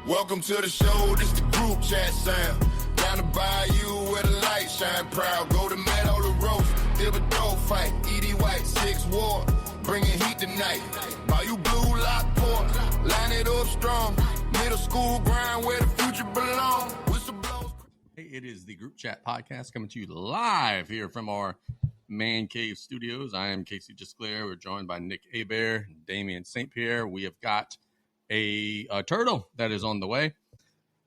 Welcome to the show, this the group chat sound. Down the bayou where the light shine proud. Go to Meadow the roast, Thibodaux fight. E.D. White, 6th Ward, bringing heat tonight. Bayou Blue, Lockport, line it up strong. Middle school grind where the future belong. Whistle blows. Hey, it is the Group Chat Podcast coming to you live here from our Man Cave Studios. I am Casey Gisclair. We're joined by Nick Hebert and Damian St. Pierre. We have got a turtle that is on the way.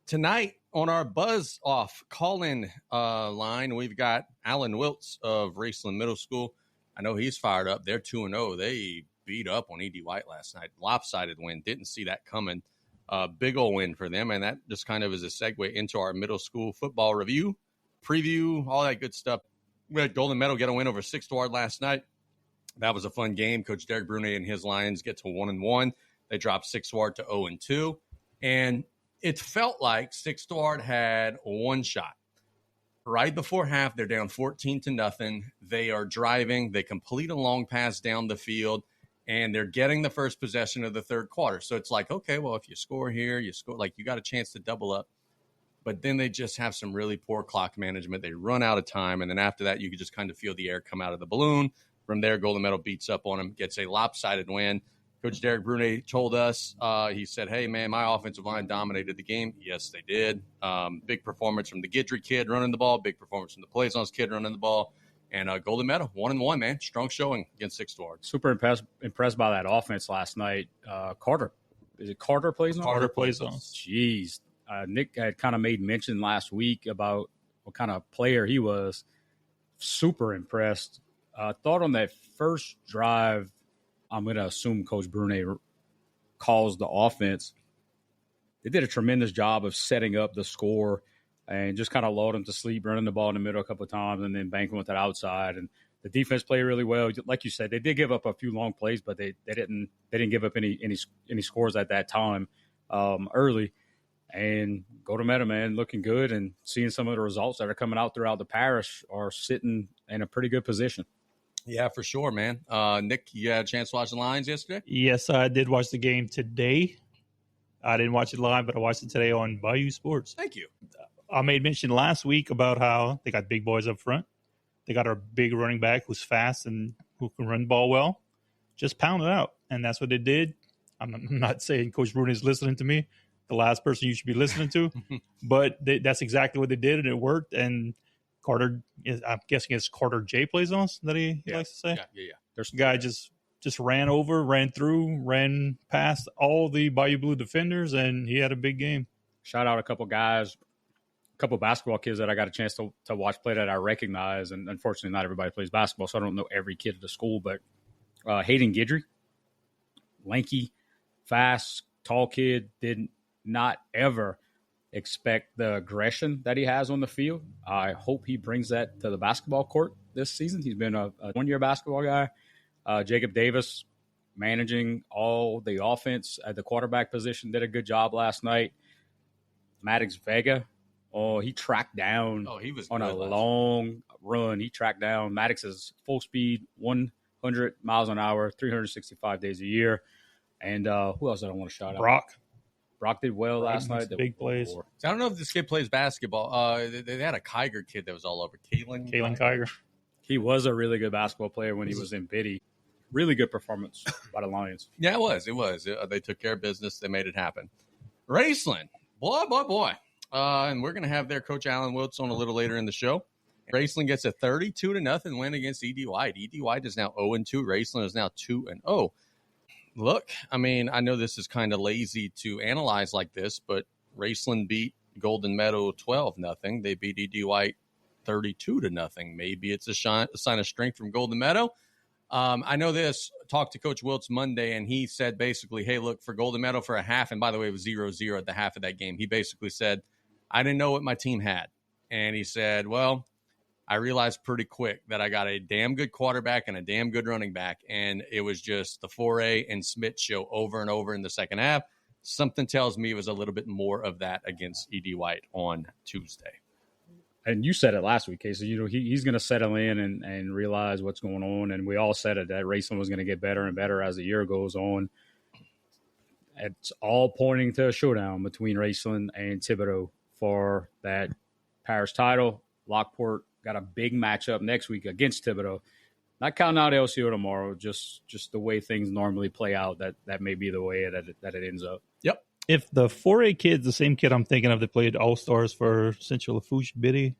Tonight on our Buzz Off call-in line, we've got Alan Wiltz of Raceland Middle School. I know he's fired up. They're 2-0. They beat up on E.D. White last night. Lopsided win. Didn't see that coming. Big ol' win for them, and that just kind of is a segue into our middle school football review, preview, all that good stuff. We had Golden Meadow get a win over 6th Ward last night. That was a fun game. Coach Derek Brunet and his Lions get to 1-1. They dropped 6th Ward to 0-2, and it felt like 6th Ward had one shot. Right before half, they're down 14-0. They are driving. They complete a long pass down the field, and they're getting the first possession of the third quarter. So it's like, okay, well, if you score here, you score, like you got a chance to double up. But then they just have some really poor clock management. They run out of time, and then after that, you could just kind of feel the air come out of the balloon. From there, Golden Meadow beats up on them, gets a lopsided win. Coach Derek Brunet told us, he said, hey, man, my offensive line dominated the game. Yes, they did. Big performance from the Guidry kid running the ball, big performance from the Plaisance kid running the ball. And Golden Meadow, 1-1, man. Strong showing against 6th Ward. Super impressed by that offense last night. Carter. Is it Carter Plaisance? Carter Plaisance. Jeez. Nick had kind of made mention last week about what kind of player he was. Super impressed. Thought on that first drive, I'm going to assume Coach Brunet calls the offense. They did a tremendous job of setting up the score and just kind of lulled them to sleep, running the ball in the middle a couple of times and then banking with that outside. And the defense played really well. Like you said, they did give up a few long plays, but they didn't give up any scores at that time early. And Golden Meadow, man, looking good, and seeing some of the results that are coming out throughout the parish are sitting in a pretty good position. Yeah, for sure, man. Nick, you had a chance to watch the Lions yesterday? Yes, I did watch the game today. I didn't watch it live, but I watched it today on Bayou Sports. Thank you. I made mention last week about how they got big boys up front. They got our big running back who's fast and who can run the ball well. Just pound it out, and that's what they did. I'm not saying Coach Brunet is listening to me, the last person you should be listening to, but that's exactly what they did, and it worked. And Carter, I'm guessing it's Carter J. Plaisance that he likes to say. Yeah. There's a guy just ran past all the Bayou Blue defenders, and he had a big game. Shout out a couple guys, a couple basketball kids that I got a chance to watch play that I recognize. And unfortunately, not everybody plays basketball, so I don't know every kid at the school. But Hayden Guidry, lanky, fast, tall kid, did not ever expect the aggression that he has on the field. I hope he brings that to the basketball court this season. He's been a one-year basketball guy. Jacob Davis, managing all the offense at the quarterback position, did a good job last night. Maddox Vega, he tracked down he was on a long run. He tracked down Maddox's full speed, 100 miles an hour, 365 days a year. And who else did I want to shout out? Brock did well last night. Big plays. So I don't know if this kid plays basketball. They had a Kiger kid that was all over. Kalen Kiger. He was a really good basketball player when he was in Biddy. Really good performance by the Lions. Yeah, it was. They took care of business. They made it happen. Raceland. Boy. And we're going to have their coach Alan Wiltz on a little later in the show. Raceland gets a 32-0 win against E.D. White. E.D. White is now 0-2. Raceland is now 2-0. Look, I mean, I know this is kind of lazy to analyze like this, but Raceland beat Golden Meadow 12-0. They beat E.D. White 32-0. Maybe it's a sign of strength from Golden Meadow. I know this. Talked to Coach Wiltz Monday, and he said basically, hey, look, for Golden Meadow for a half, and by the way, it was 0-0 at the half of that game. He basically said, I didn't know what my team had. And he said, well, I realized pretty quick that I got a damn good quarterback and a damn good running back, and it was just the Foray and Smith show over and over in the second half. Something tells me it was a little bit more of that against E.D. White on Tuesday. And you said it last week, Casey. You know, he's going to settle in and realize what's going on. And we all said it, that Raceland was going to get better and better as the year goes on. it's all pointing to a showdown between Raceland and Thibodaux for that parish title. Lockport got a big matchup next week against Thibodaux. Not counting out LCO tomorrow, just the way things normally play out, that may be the way that it ends up. Yep. If the Foray kid's the same kid I'm thinking of that played All-Stars for Central Lafourche Biddy,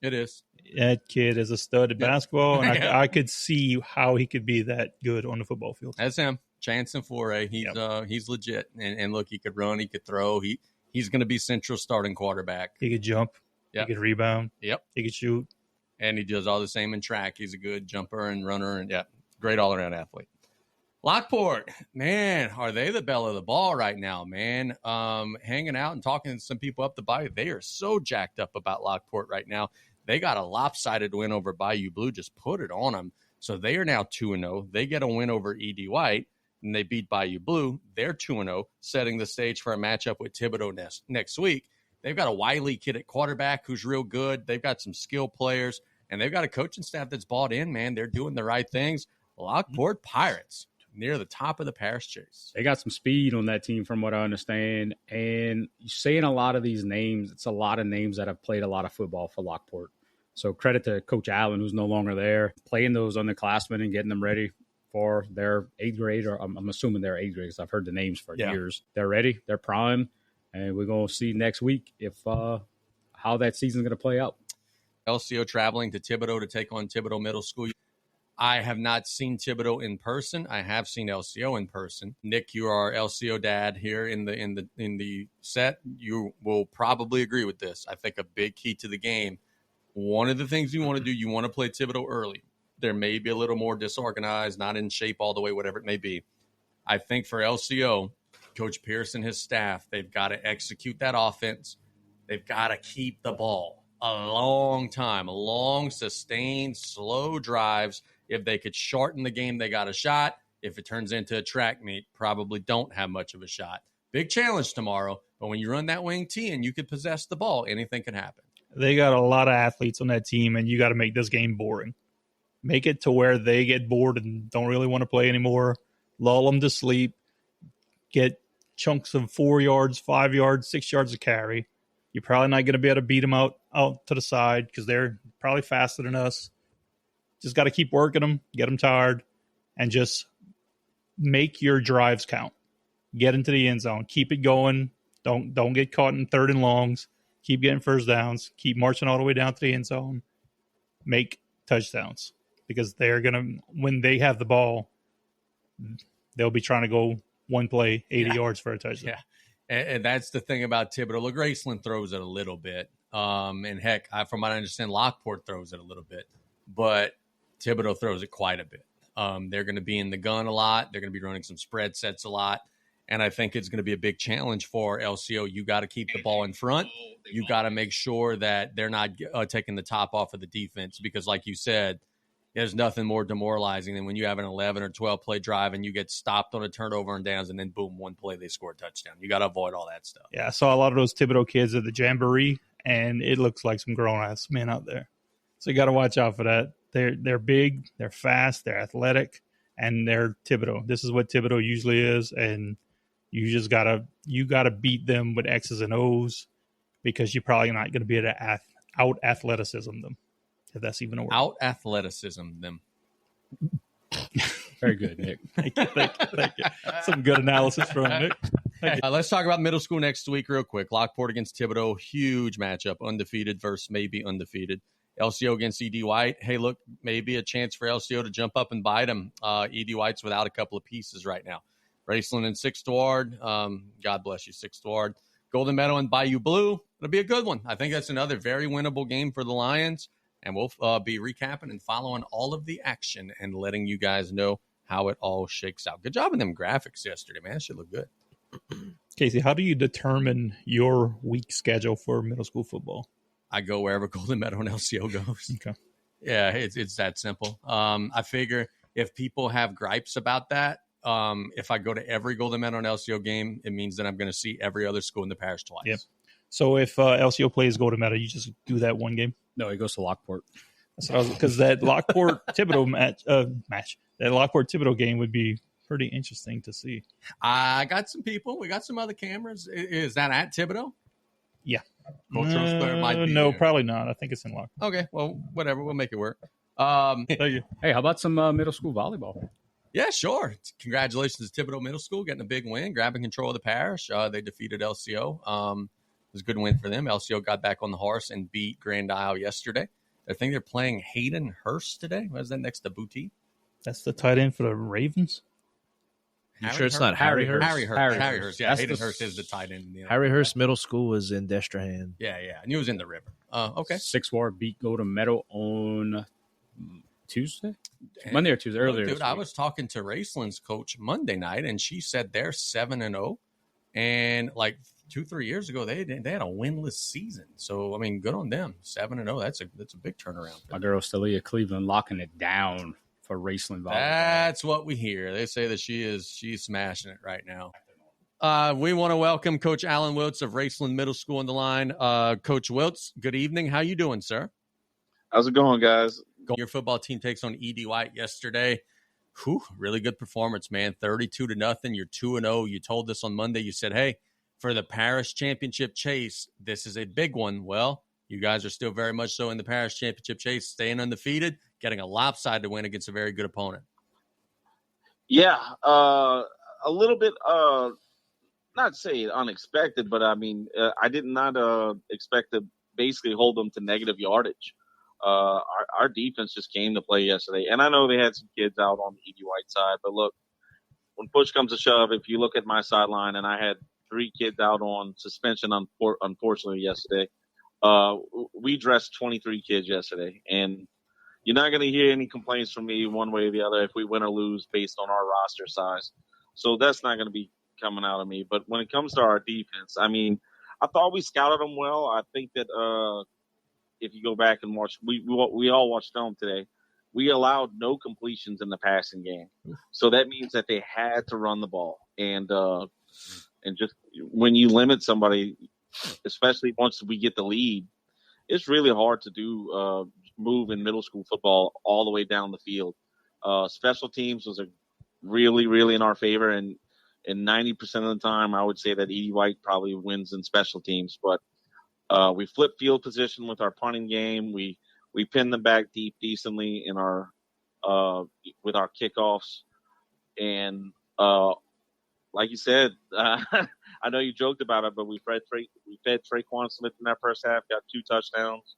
It is. that kid is a stud at basketball, and Yeah. I could see how he could be that good on the football field. That's him. Chance and Foray. He's legit. And look, he could run, he could throw. He's going to be Central starting quarterback. He could jump. Yep. He could rebound. Yep. He could shoot. And he does all the same in track. He's a good jumper and runner, and great all-around athlete. Lockport, man, are they the belle of the ball right now, man? Hanging out and talking to some people up the bayou. They are so jacked up about Lockport right now. They got a lopsided win over Bayou Blue, just put it on them. So they are now 2-0. They get a win over E.D. White, and they beat Bayou Blue. They're 2-0, setting the stage for a matchup with Thibodaux next week. They've got a wily kid at quarterback who's real good. They've got some skill players, and they've got a coaching staff that's bought in, man. They're doing the right things. Lockport Pirates, near the top of the parish chase. They got some speed on that team from what I understand. And you're saying a lot of these names, it's a lot of names that have played a lot of football for Lockport. So credit to Coach Allen, who's no longer there, playing those underclassmen and getting them ready for their 8th grade, or I'm assuming they're 8th grade because I've heard the names for years. They're ready. They're prime. And we're going to see next week if how that season's going to play out. LCO traveling to Thibodaux to take on Thibodaux Middle School. I have not seen Thibodaux in person. I have seen LCO in person. Nick, you are our LCO dad here in the set. You will probably agree with this. I think a big key to the game, one of the things you want to do, you want to play Thibodaux early. There may be a little more disorganized, not in shape all the way, whatever it may be. I think for LCO, Coach Pierce and his staff, they've got to execute that offense. They've got to keep the ball a long time, long, sustained, slow drives. If they could shorten the game, they got a shot. If it turns into a track meet, probably don't have much of a shot. Big challenge tomorrow, but when you run that wing T and you could possess the ball, anything can happen. They got a lot of athletes on that team, and you got to make this game boring. Make it to where they get bored and don't really want to play anymore. Lull them to sleep. Get chunks of 4 yards, 5 yards, 6 yards of carry. You're probably not going to be able to beat them out to the side because they're probably faster than us. Just got to keep working them, get them tired, and just make your drives count. Get into the end zone. Keep it going. Don't get caught in 3rd and longs. Keep getting first downs. Keep marching all the way down to the end zone. Make touchdowns because they're going to, when they have the ball, they'll be trying to go one play, 80 yards for a touchdown. Yeah. And that's the thing about Thibodaux. Look, Raceland throws it a little bit. And heck, from what I understand, Lockport throws it a little bit. But Thibodaux throws it quite a bit. They're going to be in the gun a lot. They're going to be running some spread sets a lot. And I think it's going to be a big challenge for LCO. You got to keep the ball in front. You got to make sure that they're not taking the top off of the defense because, like you said, there's nothing more demoralizing than when you have an 11 or 12 play drive and you get stopped on a turnover and downs and then boom, one play they score a touchdown. You got to avoid all that stuff. Yeah, I saw a lot of those Thibodaux kids at the Jamboree, and it looks like some grown-ass men out there. So you got to watch out for that. They're big, they're fast, they're athletic, and they're Thibodaux. This is what Thibodaux usually is, and you just gotta beat them with X's and O's because you're probably not going to be able to out athleticism them, if that's even a word. Out athleticism them. Very good, Nick. Thank you. Some good analysis from Nick. Let's talk about middle school next week real quick. Lockport against Thibodaux, huge matchup, undefeated versus maybe undefeated. LCO against E.D. White. Hey, look, maybe a chance for LCO to jump up and bite them. E.D. White's without a couple of pieces right now. Raceland in 6th Ward. God bless you, 6th Ward. Golden Meadow and Bayou Blue. It'll be a good one. I think that's another very winnable game for the Lions. And we'll be recapping and following all of the action and letting you guys know how it all shakes out. Good job in them graphics yesterday, man. That should look good. Casey, how do you determine your week schedule for middle school football? I go wherever Golden Meadow and LCO goes. Okay. Yeah, it's that simple. I figure if people have gripes about that, if I go to every Golden Meadow and LCO game, it means that I'm going to see every other school in the parish twice. Yep. So if LCO plays Golden Meadow, you just do that one game? No, he goes to Lockport. Because that Lockport Thibodaux match, that Lockport Thibodaux game would be pretty interesting to see. I got some people. We got some other cameras. Is that at Thibodaux? Yeah. Cultural Square might be No, there. probably not. I think it's in Lockport. Okay, well, whatever. We'll make it work. Thank you. Hey, how about some middle school volleyball? Yeah, sure. Congratulations to Thibodaux Middle School getting a big win, grabbing control of the parish. They defeated LCO. It was a good win for them. LCO got back on the horse and beat Grand Isle yesterday. I think they're playing Hayden Hurst today. What is that next to Boutique? That's the tight end for the Ravens. You sure it's not Harry Hurst? Harry Hurst. Yeah, That's Hayden the- Hurst is the tight end. In the Harry Hurst Middle School is in Destrehan. Yeah. And he was in the river. Okay. 6 Ward beat Go to Meadow on Tuesday? Monday or Tuesday, earlier. Dude, this I week. was talking to Raceland's coach Monday night, and she said they're 7-0. And like 2-3 years ago, they had a winless season. So I mean, good on them. 7-0. That's a big turnaround. My girl Stelia Cleveland locking it down for Raceland volleyball. That's what we hear. They say that she's smashing it right now. We want to welcome Coach Alan Wiltz of Raceland Middle School on the line. Coach Wiltz, good evening. How you doing, sir? How's it going, guys? Your football team takes on ED White yesterday. Whew, really good performance, man. 32-0. You're 2-0. You told us on Monday, you said, hey, for the parish championship chase, this is a big one. Well, you guys are still very much so in the parish championship chase, staying undefeated, getting a lopsided win against a very good opponent. Yeah, a little bit, not say unexpected, but I mean, I did not expect to basically hold them to negative yardage. Our defense just came to play yesterday, and I know they had some kids out on the ED White side, but look, when push comes to shove, if you look at my sideline, and I had 3 kids out on suspension, unfortunately, yesterday, we dressed 23 kids yesterday, and you're not going to hear any complaints from me one way or the other if we win or lose based on our roster size. So that's not going to be coming out of me. But when it comes to our defense, I mean, I thought we scouted them well. I think that if you go back and watch, we all watched film today. We allowed no completions in the passing game. So that means that they had to run the ball. And just when you limit somebody, especially once we get the lead, it's really hard to do move in middle school football all the way down the field. Special teams was really, really in our favor, and 90% of the time, I would say that ED White probably wins in special teams. But we flip field position with our punting game. We pin them back deep decently in our with our kickoffs, and like you said, I know you joked about it, but we fed Traquan Smith in that first half, got 2 touchdowns,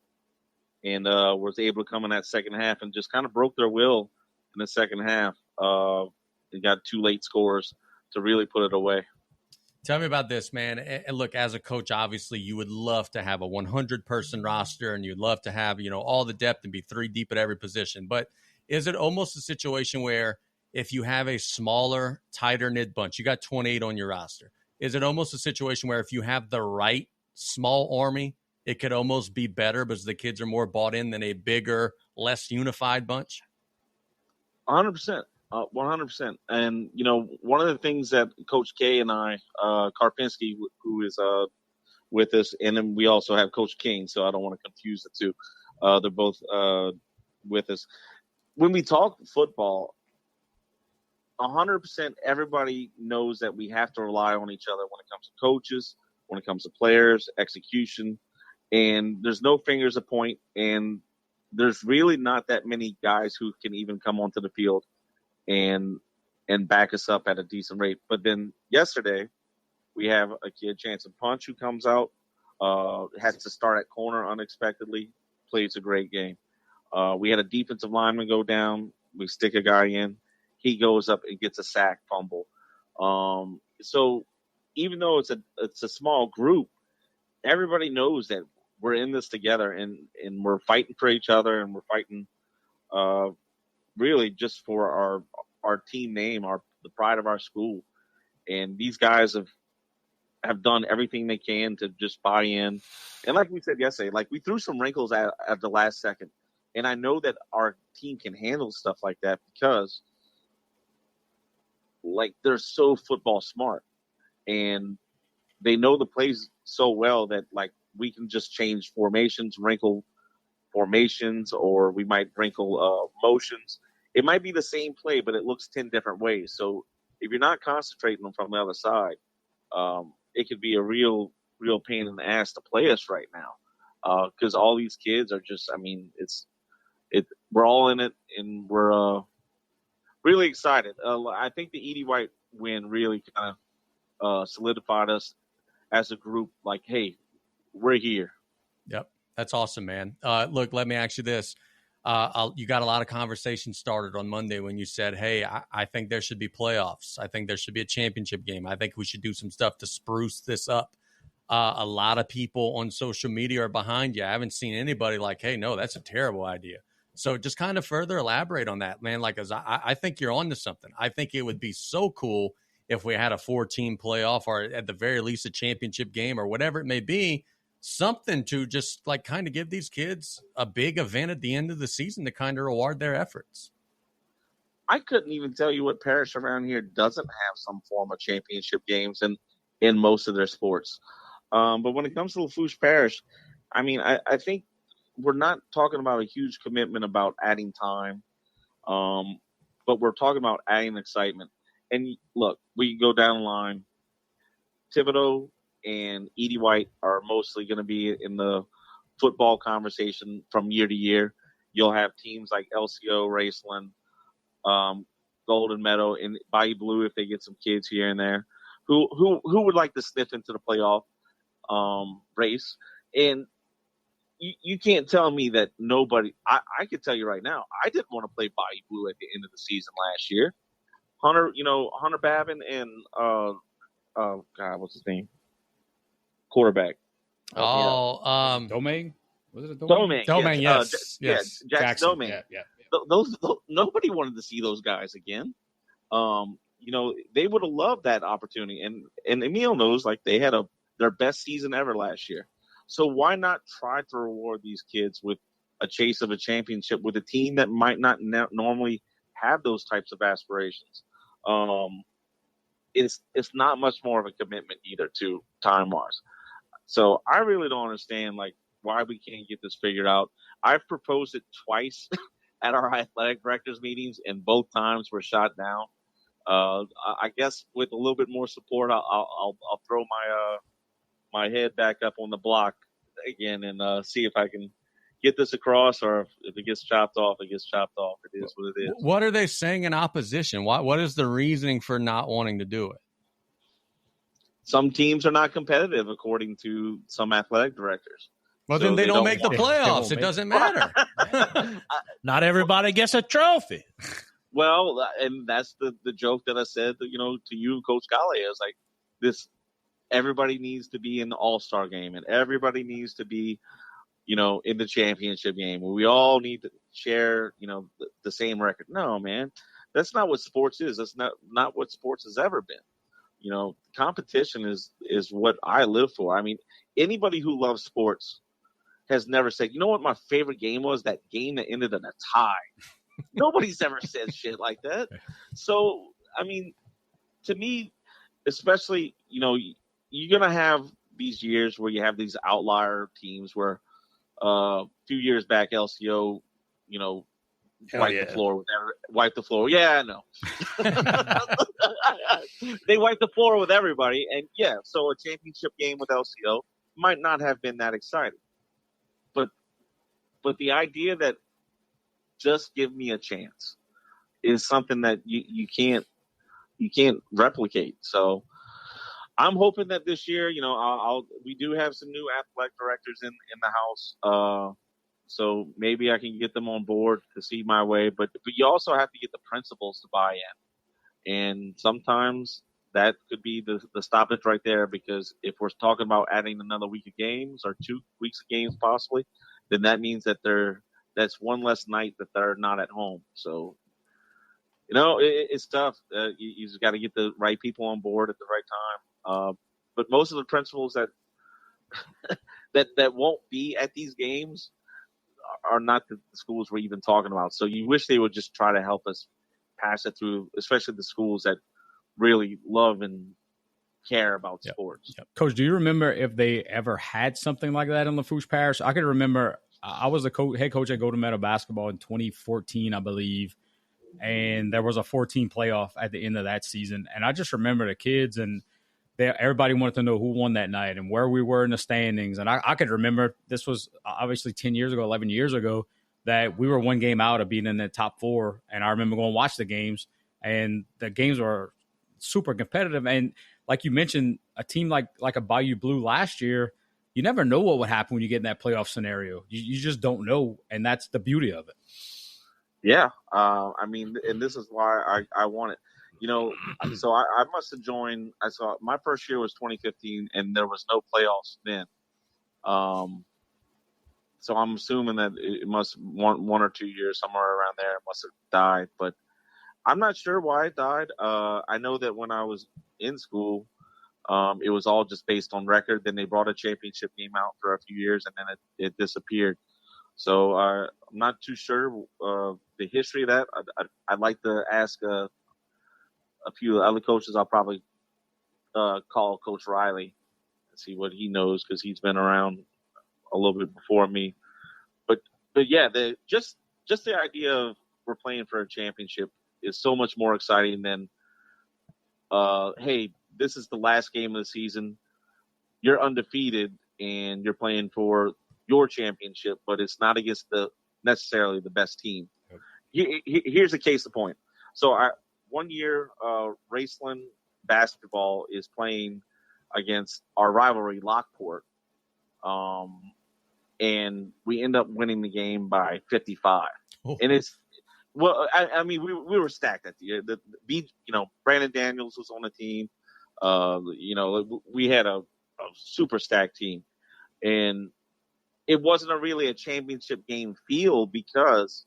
and was able to come in that second half and just kind of broke their will in the second half. And got 2 late scores to really put it away. Tell me about this, man. And look, as a coach, obviously, you would love to have a 100-person roster, and you'd love to have, all the depth and be 3 deep at every position. But is it almost a situation where if you have a smaller, tighter-knit bunch, you got 28 on your roster, is it almost a situation where if you have the right small army, it could almost be better because the kids are more bought in than a bigger, less unified bunch? 100%. 100%. And, one of the things that Coach K and I, Karpinski, who is with us, and then we also have Coach King, so I don't want to confuse the two. They're both with us. When we talk football, 100% everybody knows that we have to rely on each other when it comes to coaches, when it comes to players, execution, and there's no fingers to point, and there's really not that many guys who can even come onto the field and back us up at a decent rate. But then yesterday, we have a kid, Chance and Punch, who comes out, has to start at corner unexpectedly, plays a great game. We had a defensive lineman go down. We stick a guy in. He goes up and gets a sack fumble. So even though it's a small group, everybody knows that we're in this together, and we're fighting for each other, and we're fighting really just for our team name, the pride of our school. And these guys have done everything they can to just buy in. And like we said yesterday, like we threw some wrinkles at the last second. And I know that our team can handle stuff like that because they're so football smart, and they know the plays so well that we can just change formations, wrinkle formations, or we might wrinkle motions. It might be the same play, but it looks 10 different ways. So if you're not concentrating them from the other side, it could be a real pain in the ass to play us right now. Because all these kids are just, I mean, we're all in it, and we're really excited. I think the Edie White win really kind of solidified us as a group. Like, hey, we're here. Yep, that's awesome, man. Look, let me ask you this. You got a lot of conversation started on Monday when you said, hey, I think there should be playoffs. I think there should be a championship game. I think we should do some stuff to spruce this up. A lot of people on social media are behind you. I haven't seen anybody like, hey, no, that's a terrible idea. So just kind of further elaborate on that, man. Like, I think you're onto something. I think it would be so cool if we had a 4-team playoff, or at the very least a championship game, or whatever it may be, something to just like kind of give these kids a big event at the end of the season to kind of reward their efforts. I couldn't even tell you what parish around here doesn't have some form of championship games in most of their sports. But when it comes to Lafourche Parish, I mean, I think we're not talking about a huge commitment about adding time, but we're talking about adding excitement. And look, we can go down the line. Thibodaux and Edie White are mostly going to be in the football conversation from year to year. You'll have teams like LCO, Raceland, Golden Meadow, and Bayou Blue if they get some kids here and there who would like to sniff into the playoff race. And you can't tell me that nobody. I can tell you right now, I didn't want to play Bayou Blue at the end of the season last year. Hunter Babin and God, what's his name? Quarterback. Domain? Was it a Domain? Domain, yes. Yes. Jackson Domain. Yeah. Those nobody wanted to see those guys again. They would have loved that opportunity, and Emil knows, like, they had their best season ever last year. So why not try to reward these kids with a chase of a championship with a team that might not normally have those types of aspirations? It's not much more of a commitment either to time-wise. So I really don't understand, like, why we can't get this figured out. I've proposed it twice at our athletic directors meetings, and both times were shot down. I guess with a little bit more support, I'll throw my head back up on the block again and see if I can get this across, or if it gets chopped off, it gets chopped off. It is what it is. What are they saying in opposition? What is the reasoning for not wanting to do it? Some teams are not competitive, according to some athletic directors. Well, So then they don't make the They playoffs. won't It make doesn't matter. Not everybody gets a trophy. Well, and that's the joke that I said, to you, Coach Gale, is like this. Everybody needs to be in the All-Star game, and everybody needs to be, in the championship game. We all need to share, the same record. No, man, that's not what sports is. That's not what sports has ever been. Competition is what I live for. I mean, anybody who loves sports has never said, you know what my favorite game was? That game that ended in a tie. Nobody's ever said shit like that. So, I mean, to me, especially, you're going to have these years where you have these outlier teams where a few years back, LCO, wiped the floor. Yeah, I know. They wiped the floor with everybody. And yeah, so a championship game with LCO might not have been that exciting. But the idea that just give me a chance is something that you can't replicate. So I'm hoping that this year, we do have some new athletic directors in the house. So maybe I can get them on board to see my way, but you also have to get the principals to buy in. And sometimes that could be the stoppage right there, because if we're talking about adding another week of games or 2 weeks of games possibly, then that means that that's one less night that they're not at home. So, it's tough. You just got to get the right people on board at the right time. But most of the principals that won't be at these games are not the schools we're even talking about. So you wish they would just try to help us pass it through, especially the schools that really love and care about sports. Yep. Coach, do you remember if they ever had something like that in Lafourche Parish? I can remember I was the head coach at Golden Meadow basketball in 2014, I believe. and there was a 14 playoff at the end of that season. And I just remember the kids and everybody wanted to know who won that night and where we were in the standings. And I could remember this was obviously 10 years ago, 11 years ago, that we were one game out of being in the top 4. And I remember going to watch the games, and the games were super competitive. And like you mentioned, a team like a Bayou Blue last year, you never know what would happen when you get in that playoff scenario. You just don't know, and that's the beauty of it. Yeah, I mean, and this is why I want it. You know, so I must have joined. I saw my first year was 2015, and there was no playoffs then. So I'm assuming that it must one or 2 years, somewhere around there, it must have died. But I'm not sure why it died. I know that when I was in school, it was all just based on record. Then they brought a championship game out for a few years, and then it disappeared. So I'm not too sure the history of that. I'd like to ask a few other coaches. I'll probably call Coach Riley and see what he knows, because he's been around a little bit before me. But yeah, just the idea of we're playing for a championship is so much more exciting than hey, this is the last game of the season. You're undefeated and you're playing for your championship, but it's not against necessarily the best team. Here's a case in point. So one year, Raceland basketball is playing against our rivalry, Lockport, and we end up winning the game by 55. Oh. And it's I mean, we were stacked that year. Brandon Daniels was on the team. We had a super stacked team, and it wasn't really a championship game feel, because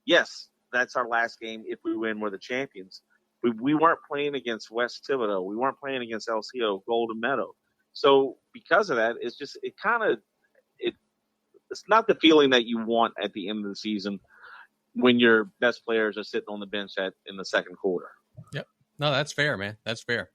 yes, that's our last game. If we win, we're the champions. We weren't playing against West Thibodaux. We weren't playing against LCO, Golden Meadow. So because of that, it's just, it's not the feeling that you want at the end of the season when your best players are sitting on the bench in the second quarter. Yep. No, that's fair, man. That's fair.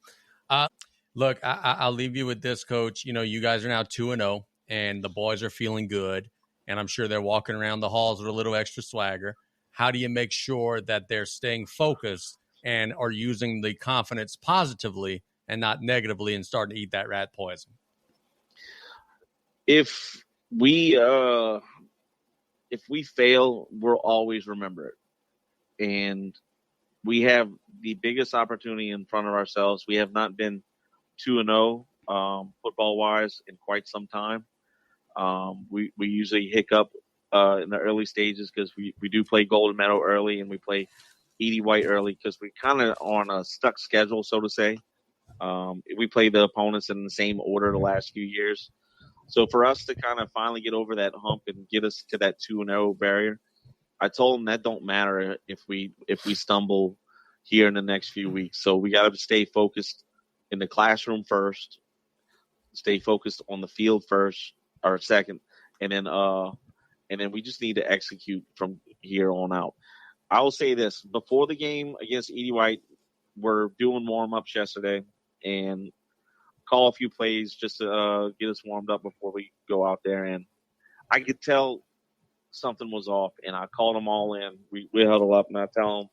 Look, I'll leave you with this, Coach. You know, you guys are now 2-0, and the boys are feeling good, and I'm sure they're walking around the halls with a little extra swagger. How do you make sure that they're staying focused and are using the confidence positively and not negatively, and starting to eat that rat poison? If we fail, we'll always remember it. And we have the biggest opportunity in front of ourselves. We have not been 2-0 football-wise in quite some time. We usually hiccup in the early stages, because we do play Golden Meadow early, and we play Edie White early, because we kind of on a stuck schedule, so to say. We play the opponents in the same order the last few years. So for us to kind of finally get over that hump and get us to that 2-0 barrier, I told them that don't matter if we stumble here in the next few weeks. So we got to stay focused in the classroom first, stay focused on the field first or second, and then we just need to execute from here on out. I will say this: before the game against Edie White, we're doing warm-ups yesterday and call a few plays just to get us warmed up before we go out there. And I could tell something was off, and I called them all in. We huddle up, and I tell them,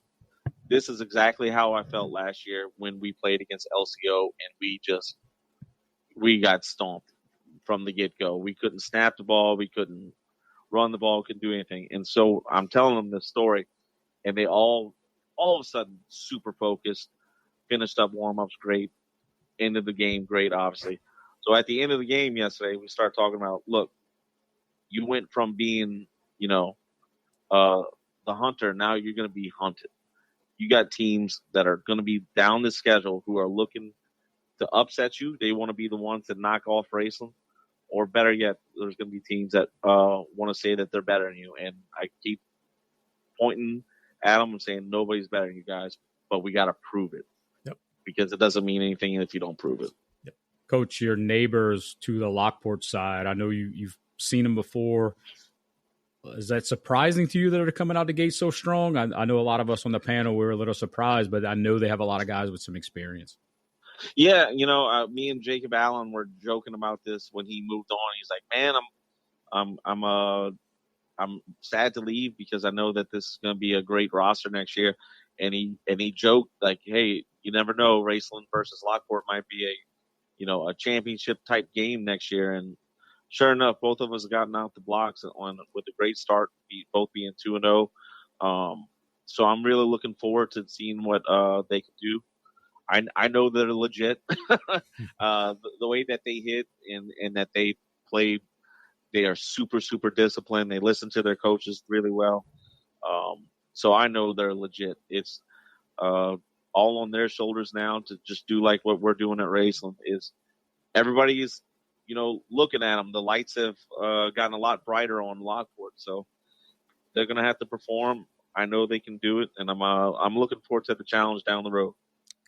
this is exactly how I felt last year when we played against LCO, and we got stomped from the get-go. We couldn't snap the ball. We couldn't run the ball, couldn't do anything. And so I'm telling them this story, and they all of a sudden super focused, finished up warm-ups great, end of the game great, obviously. So at the end of the game yesterday, we start talking about, look, you went from being, the hunter, now you're going to be hunted. You got teams that are going to be down the schedule who are looking to upset you. They want to be the ones that knock off Raceland. Or better yet, there's going to be teams that want to say that they're better than you. And I keep pointing at them and saying, nobody's better than you guys, but we got to prove it. Yep. Because it doesn't mean anything if you don't prove it. Yep. Coach, your neighbors to the Lockport side, I know you've seen them before. Is that surprising to you that they're coming out the gate so strong? I know a lot of us on the panel were a little surprised, but I know they have a lot of guys with some experience. Yeah, me and Jacob Allen were joking about this when he moved on. He's like, man, I'm sad to leave because I know that this is going to be a great roster next year. he joked like, hey, you never know, Raceland versus Lockport might be a championship type game next year. And sure enough, both of us have gotten out the blocks with a great start, both being 2-0. So I'm really looking forward to seeing what they can do. I know they're legit. The way that they hit and that they play, they are super, super disciplined. They listen to their coaches really well. So I know they're legit. It's all on their shoulders now to just do like what we're doing at Raceland. Is everybody is, looking at them. The lights have gotten a lot brighter on Lockport, so they're going to have to perform. I know they can do it, and I'm looking forward to the challenge down the road.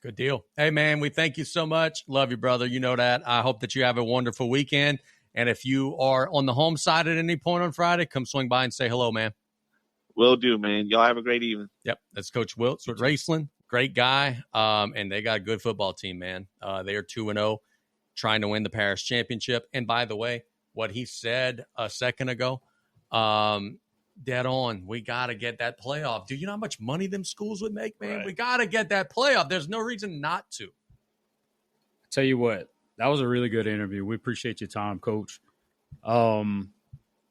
Good deal. Hey, man, we thank you so much. Love you, brother. You know that. I hope that you have a wonderful weekend. And if you are on the home side at any point on Friday, come swing by and say hello, man. Will do, man. Y'all have a great evening. Yep, that's Coach Wiltz with Raceland. Great guy, and they got a good football team, man. They are 2-0, trying to win the parish championship. And by the way, what he said a second ago, dead on. We got to get that playoff. Do you know how much money them schools would make, man? Right. We got to get that playoff. There's no reason not to. I tell you what, that was a really good interview. We appreciate your time, Coach.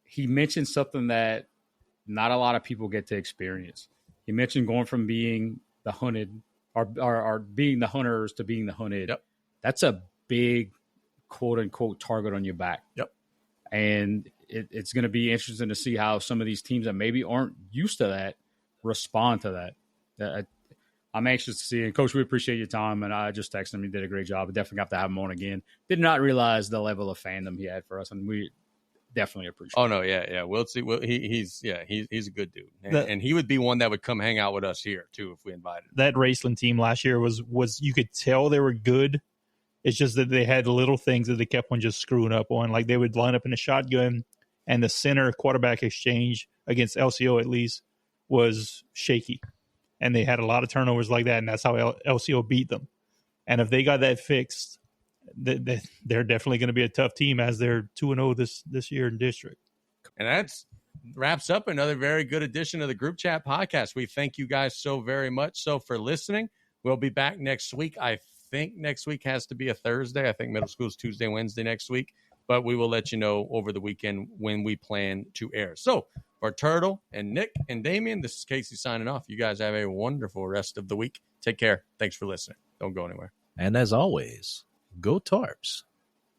He mentioned something that not a lot of people get to experience. He mentioned going from being the hunted or being the hunters to being the hunted. Yep. That's a big, quote unquote, target on your back. Yep. And it's going to be interesting to see how some of these teams that maybe aren't used to that respond to that. I'm anxious to see. And Coach, we appreciate your time. And I just texted him. He did a great job. I definitely have to have him on again. Did not realize the level of fandom he had for us, and we definitely appreciate. Oh no, yeah. He's a good dude, and he would be one that would come hang out with us here too if we invited him. That Raceland team last year was you could tell they were good. It's just that they had little things that they kept on just screwing up on. Like they would line up in a shotgun, and the center quarterback exchange against LCO at least was shaky. And they had a lot of turnovers like that, and that's how LCO beat them. And if they got that fixed, they're definitely going to be a tough team as they're 2-0 this year in district. And that's wraps up another very good edition of the Group Chat Podcast. We thank you guys so very much for listening. We'll be back next week. I think next week has to be a Thursday. I think middle school's Tuesday, Wednesday next week. But we will let you know over the weekend when we plan to air. So for Turtle and Nick and Damien, this is Casey signing off. You guys have a wonderful rest of the week. Take care. Thanks for listening. Don't go anywhere. And as always, go Tarps,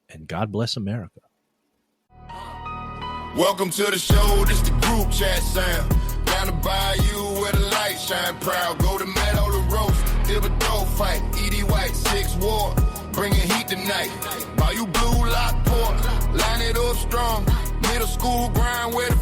and God bless America. Welcome to the show. This the Group Chat sound. Down the bayou where the light shine proud. Go to Meadow Lions, Thibodaux fight. E.D. White, 6 Ward. Bringing heat tonight. Bayou Blue, Lockport. Line it up strong. Middle school grind where the